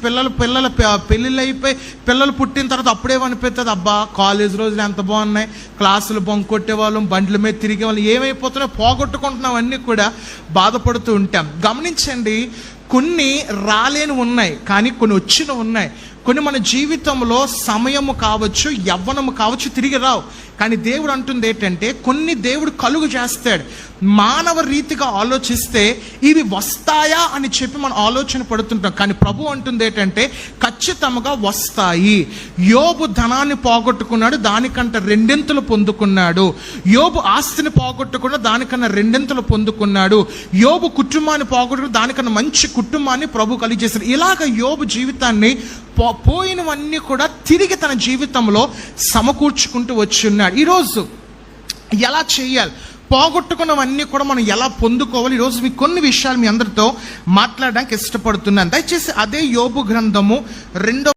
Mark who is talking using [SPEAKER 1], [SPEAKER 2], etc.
[SPEAKER 1] పెళ్ళిళ్ళు అయిపోయి పిల్లలు పుట్టిన తర్వాత అప్పుడేమనిపిస్తుంది, అబ్బా కాలేజ్ రోజులు ఎంత బాగున్నాయి, క్లాసులు బంక్ కొట్టేవాళ్ళం, బండ్ల మీద తిరిగే వాళ్ళం, ఏమైపోతున్నాయో పోగొట్టుకుంటున్నాం అన్నీ కూడా బాధపడుతూ ఉంటాం. గమనించండి, కొన్ని రాలేని ఉన్నాయి, కానీ కొన్ని వచ్చిన ఉన్నాయి. కొన్ని మన జీవితంలో సమయము కావచ్చు, యవ్వనము కావచ్చు, తిరిగి రావు. కానీ దేవుడు అంటుంది ఏంటంటే, కొన్ని దేవుడు కలుగు చేస్తాడు. మానవ రీతిగా ఆలోచిస్తే ఇవి వస్తాయా అని చెప్పి మనం ఆలోచన పడుతుంటాం. కానీ ప్రభు అంటుంది ఏంటంటే, ఖచ్చితంగా వస్తాయి. యోబు ధనాన్ని పోగొట్టుకున్నాడు, దానికంటే రెండింతలు పొందుకున్నాడు. యోబు ఆస్తిని పోగొట్టుకున్నాడు, దానికన్నా రెండింతలు పొందుకున్నాడు. యోబు కుటుంబాన్ని పోగొట్టుకుని దానికన్నా మంచి కుటుంబాన్ని ప్రభు కలిగజేశాడు. ఇలాగ యోబు జీవితాన్ని పోయినవన్నీ కూడా తిరిగి తన జీవితంలో సమకూర్చుకుంటూ వచ్చి ఉన్నాడు. ఈరోజు ఎలా చేయాలి, పోగొట్టుకున్నవన్నీ కూడా మనం ఎలా పొందుకోవాలి, ఈరోజు మీకు కొన్ని విషయాలు మీ అందరితో మాట్లాడడానికి ఇష్టపడుతున్నాను. దయచేసి అదే యోబు గ్రంథము 2